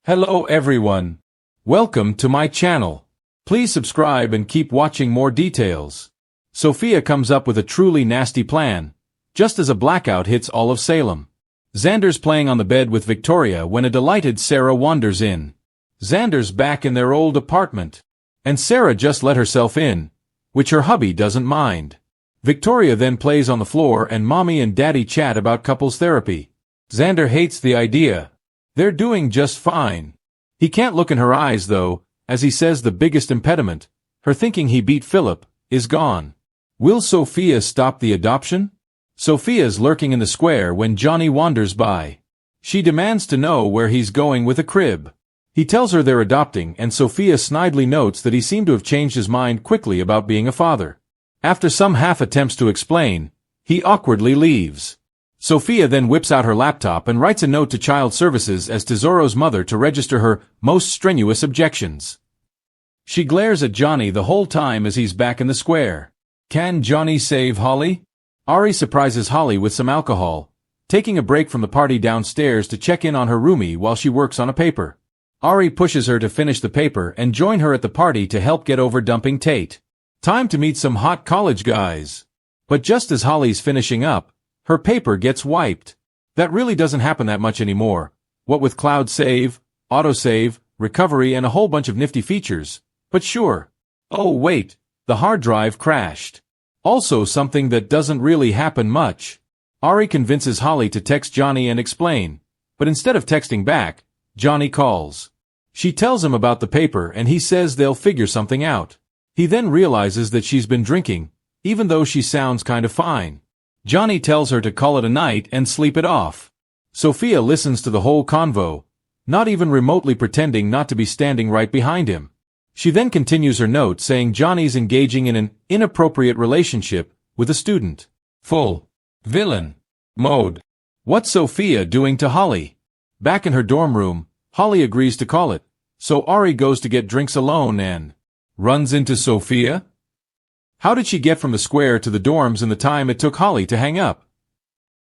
Hello everyone. Welcome to my channel. Please subscribe and keep watching more details. Sophia comes up with a truly nasty plan, just as a blackout hits all of Salem. Xander's playing on the bed with Victoria when a delighted Sarah wanders in. Xander's back in their old apartment, and Sarah just let herself in, which her hubby doesn't mind. Victoria then plays on the floor and mommy and daddy chat about couples therapy. Xander hates the idea. They're doing just fine. He can't look in her eyes though, as he says the biggest impediment, her thinking he beat Philip, is gone. Will Sophia stop the adoption? Sophia's lurking in the square when Johnny wanders by. She demands to know where he's going with a crib. He tells her they're adopting, and Sophia snidely notes that he seemed to have changed his mind quickly about being a father. After some half attempts to explain, he awkwardly leaves. Sophia then whips out her laptop and writes a note to Child Services as Tesoro's mother to register her most strenuous objections. She glares at Johnny the whole time as he's back in the square. Can Johnny save Holly? Ari surprises Holly with some alcohol, taking a break from the party downstairs to check in on her roomie while she works on a paper. Ari pushes her to finish the paper and join her at the party to help get over dumping Tate. Time to meet some hot college guys. But just as Holly's finishing up, her paper gets wiped. That really doesn't happen that much anymore, what with cloud save, autosave, recovery and a whole bunch of nifty features, but sure. Oh wait, the hard drive crashed. Also something that doesn't really happen much. Ari convinces Holly to text Johnny and explain, but instead of texting back, Johnny calls. She tells him about the paper and he says they'll figure something out. He then realizes that she's been drinking, even though she sounds kind of fine. Johnny tells her to call it a night and sleep it off. Sophia listens to the whole convo, not even remotely pretending not to be standing right behind him. She then continues her note saying Johnny's engaging in an inappropriate relationship with a student. Full villain mode. What's Sophia doing to Holly? Back in her dorm room, Holly agrees to call it, so Ari goes to get drinks alone and runs into Sophia? How did she get from the square to the dorms in the time it took Holly to hang up?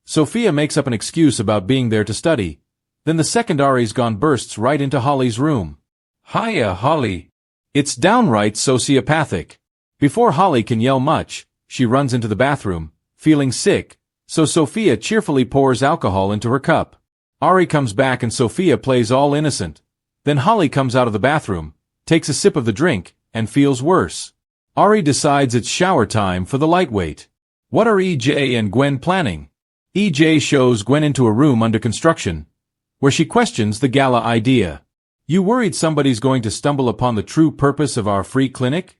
Sophia makes up an excuse about being there to study. Then the second Ari's gone bursts right into Holly's room. Hiya, Holly. It's downright sociopathic. Before Holly can yell much, she runs into the bathroom, feeling sick, so Sophia cheerfully pours alcohol into her cup. Ari comes back and Sophia plays all innocent. Then Holly comes out of the bathroom, takes a sip of the drink, and feels worse. Ari decides it's shower time for the lightweight. What are EJ and Gwen planning? EJ shows Gwen into a room under construction, where she questions the gala idea. You worried somebody's going to stumble upon the true purpose of our free clinic?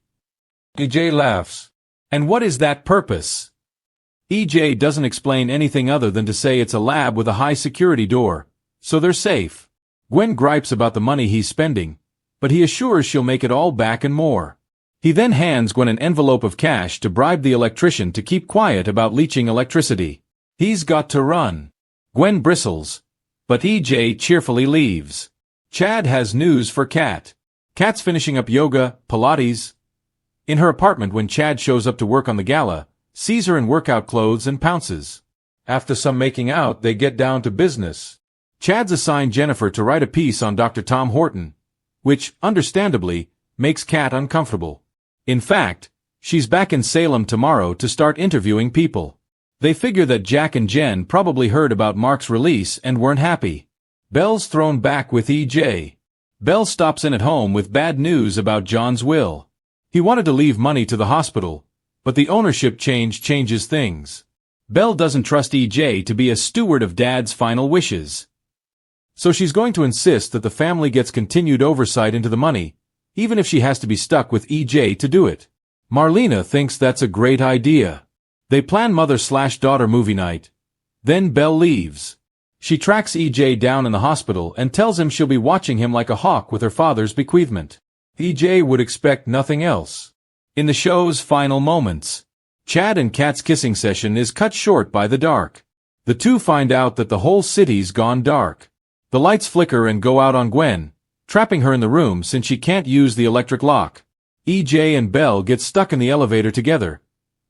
EJ laughs. And what is that purpose? EJ doesn't explain anything other than to say it's a lab with a high security door, so they're safe. Gwen gripes about the money he's spending, but he assures she'll make it all back and more. He then hands Gwen an envelope of cash to bribe the electrician to keep quiet about leaching electricity. He's got to run. Gwen bristles, but EJ cheerfully leaves. Chad has news for Kat. Kat's finishing up yoga, Pilates, in her apartment when Chad shows up to work on the gala, sees her in workout clothes and pounces. After some making out, they get down to business. Chad's assigned Jennifer to write a piece on Dr. Tom Horton, which, understandably, makes Kat uncomfortable. In fact, she's back in Salem tomorrow to start interviewing people. They figure that Jack and Jen probably heard about Mark's release and weren't happy. Belle's thrown back with EJ. Belle stops in at home with bad news about John's will. He wanted to leave money to the hospital, but the ownership change changes things. Belle doesn't trust EJ to be a steward of Dad's final wishes. So she's going to insist that the family gets continued oversight into the money, even if she has to be stuck with EJ to do it. Marlena thinks that's a great idea. They plan mother-slash-daughter movie night. Then Belle leaves. She tracks EJ down in the hospital and tells him she'll be watching him like a hawk with her father's bequeathment. EJ would expect nothing else. In the show's final moments, Chad and Kat's kissing session is cut short by the dark. The two find out that the whole city's gone dark. The lights flicker and go out on Gwen, trapping her in the room since she can't use the electric lock. EJ and Belle get stuck in the elevator together,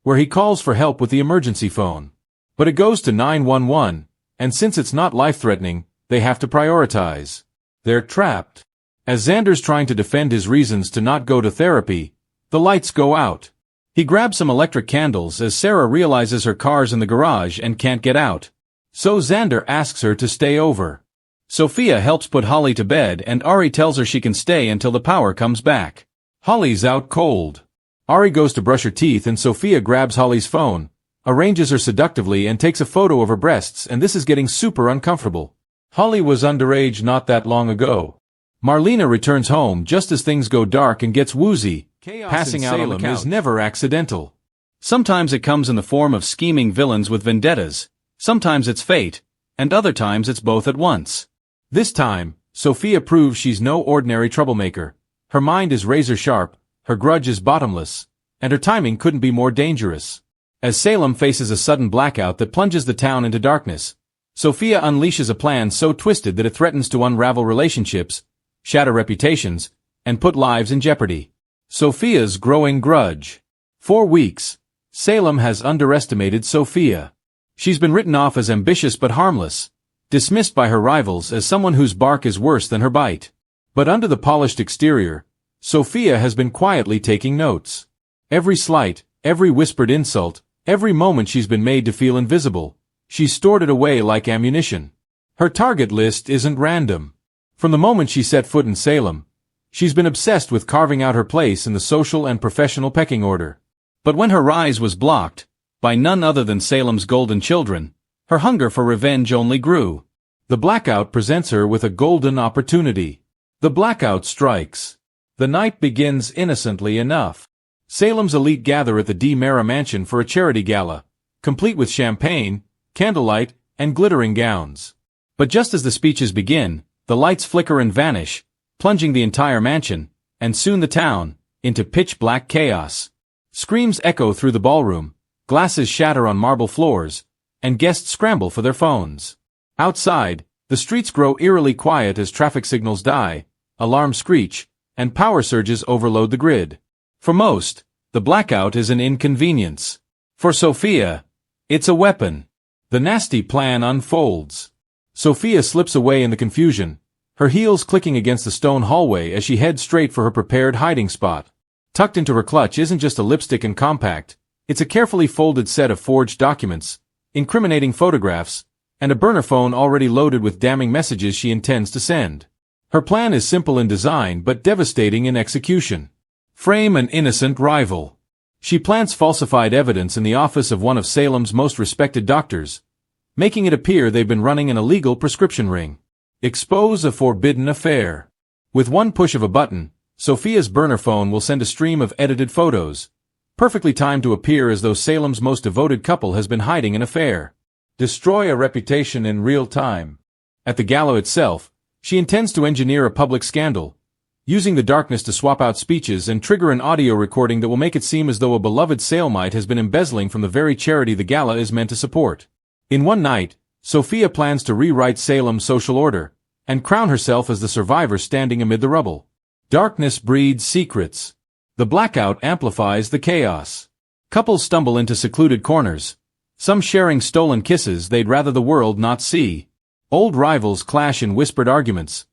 where he calls for help with the emergency phone. But it goes to 911, and since it's not life-threatening, they have to prioritize. They're trapped. As Xander's trying to defend his reasons to not go to therapy, the lights go out. He grabs some electric candles as Sarah realizes her car's in the garage and can't get out. So Xander asks her to stay over. Sophia helps put Holly to bed and Ari tells her she can stay until the power comes back. Holly's out cold. Ari goes to brush her teeth and Sophia grabs Holly's phone, arranges her seductively and takes a photo of her breasts, and this is getting super uncomfortable. Holly was underage not that long ago. Marlena returns home just as things go dark and gets woozy. Chaos passing out on the couch is never accidental. Sometimes it comes in the form of scheming villains with vendettas, sometimes it's fate, and other times it's both at once. This time, Sophia proves she's no ordinary troublemaker. Her mind is razor sharp, her grudge is bottomless, and her timing couldn't be more dangerous. As Salem faces a sudden blackout that plunges the town into darkness, Sophia unleashes a plan so twisted that it threatens to unravel relationships, shatter reputations, and put lives in jeopardy. Sophia's growing grudge. For weeks, Salem has underestimated Sophia. She's been written off as ambitious but harmless, dismissed by her rivals as someone whose bark is worse than her bite. But under the polished exterior, Sophia has been quietly taking notes. Every slight, every whispered insult, every moment she's been made to feel invisible, she's stored it away like ammunition. Her target list isn't random. From the moment she set foot in Salem, she's been obsessed with carving out her place in the social and professional pecking order. But when her rise was blocked, by none other than Salem's golden children, her hunger for revenge only grew. The blackout presents her with a golden opportunity. The blackout strikes. The night begins innocently enough. Salem's elite gather at the D. Mara mansion for a charity gala, complete with champagne, candlelight, and glittering gowns. But just as the speeches begin, the lights flicker and vanish, plunging the entire mansion, and soon the town, into pitch-black chaos. Screams echo through the ballroom, glasses shatter on marble floors, and guests scramble for their phones. Outside, the streets grow eerily quiet as traffic signals die, alarms screech, and power surges overload the grid. For most, the blackout is an inconvenience. For Sophia, it's a weapon. The nasty plan unfolds. Sophia slips away in the confusion, her heels clicking against the stone hallway as she heads straight for her prepared hiding spot. Tucked into her clutch isn't just a lipstick and compact, it's a carefully folded set of forged documents, incriminating photographs, and a burner phone already loaded with damning messages she intends to send. Her plan is simple in design but devastating in execution. Frame an innocent rival. She plants falsified evidence in the office of one of Salem's most respected doctors, making it appear they've been running an illegal prescription ring. Expose a forbidden affair. With one push of a button, Sophia's burner phone will send a stream of edited photos, perfectly timed to appear as though Salem's most devoted couple has been hiding an affair. Destroy a reputation in real time. At the gala itself, she intends to engineer a public scandal, using the darkness to swap out speeches and trigger an audio recording that will make it seem as though a beloved Salemite has been embezzling from the very charity the gala is meant to support. In one night, Sophia plans to rewrite Salem's social order, and crown herself as the survivor standing amid the rubble. Darkness breeds secrets. The blackout amplifies the chaos. Couples stumble into secluded corners, some sharing stolen kisses they'd rather the world not see. Old rivals clash in whispered arguments,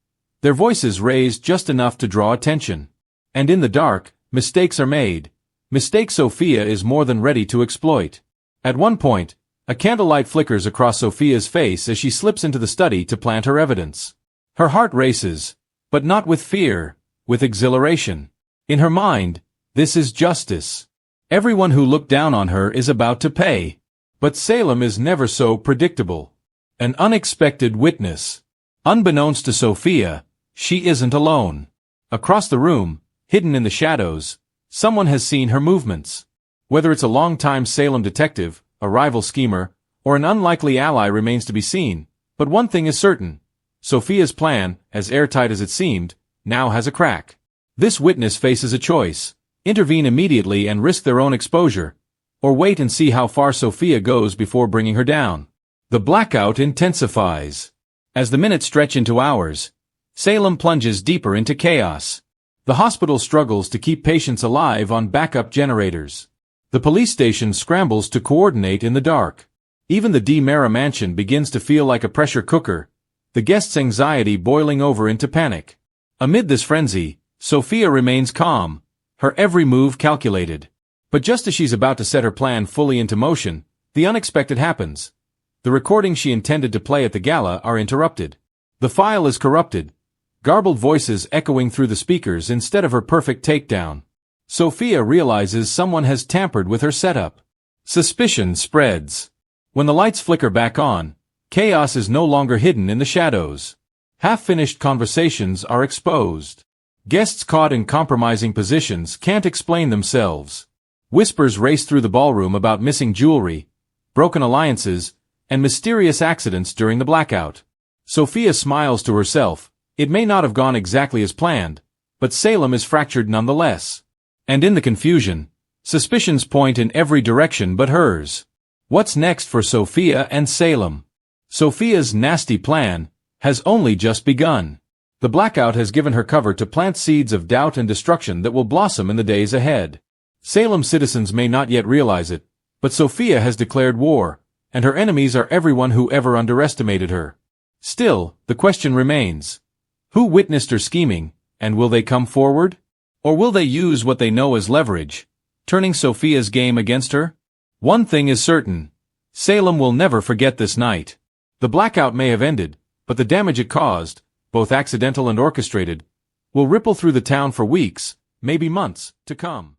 their voices raised just enough to draw attention. And in the dark, mistakes are made. Mistakes Sophia is more than ready to exploit. At one point, a candlelight flickers across Sophia's face as she slips into the study to plant her evidence. Her heart races, but not with fear, with exhilaration. In her mind, this is justice. Everyone who looked down on her is about to pay. But Salem is never so predictable. An unexpected witness. Unbeknownst to Sophia, she isn't alone. Across the room, hidden in the shadows, someone has seen her movements. Whether it's a long-time Salem detective, a rival schemer, or an unlikely ally remains to be seen, but one thing is certain. Sophia's plan, as airtight as it seemed, now has a crack. This witness faces a choice: intervene immediately and risk their own exposure, or wait and see how far Sophia goes before bringing her down. The blackout intensifies. As the minutes stretch into hours, Salem plunges deeper into chaos. The hospital struggles to keep patients alive on backup generators. The police station scrambles to coordinate in the dark. Even the D. Mara mansion begins to feel like a pressure cooker, the guests' anxiety boiling over into panic. Amid this frenzy, Sophia remains calm, her every move calculated. But just as she's about to set her plan fully into motion, the unexpected happens. The recordings she intended to play at the gala are interrupted. The file is corrupted, garbled voices echoing through the speakers instead of her perfect takedown. Sophia realizes someone has tampered with her setup. Suspicion spreads. When the lights flicker back on, chaos is no longer hidden in the shadows. Half-finished conversations are exposed. Guests caught in compromising positions can't explain themselves. Whispers race through the ballroom about missing jewelry, broken alliances, and mysterious accidents during the blackout. Sophia smiles to herself. It may not have gone exactly as planned, but Salem is fractured nonetheless. And in the confusion, suspicions point in every direction but hers. What's next for Sophia and Salem? Sophia's nasty plan has only just begun. The blackout has given her cover to plant seeds of doubt and destruction that will blossom in the days ahead. Salem's citizens may not yet realize it, but Sophia has declared war, and her enemies are everyone who ever underestimated her. Still, the question remains. Who witnessed her scheming, and will they come forward? Or will they use what they know as leverage, turning Sophia's game against her? One thing is certain. Salem will never forget this night. The blackout may have ended, but the damage it caused, both accidental and orchestrated, will ripple through the town for weeks, maybe months, to come.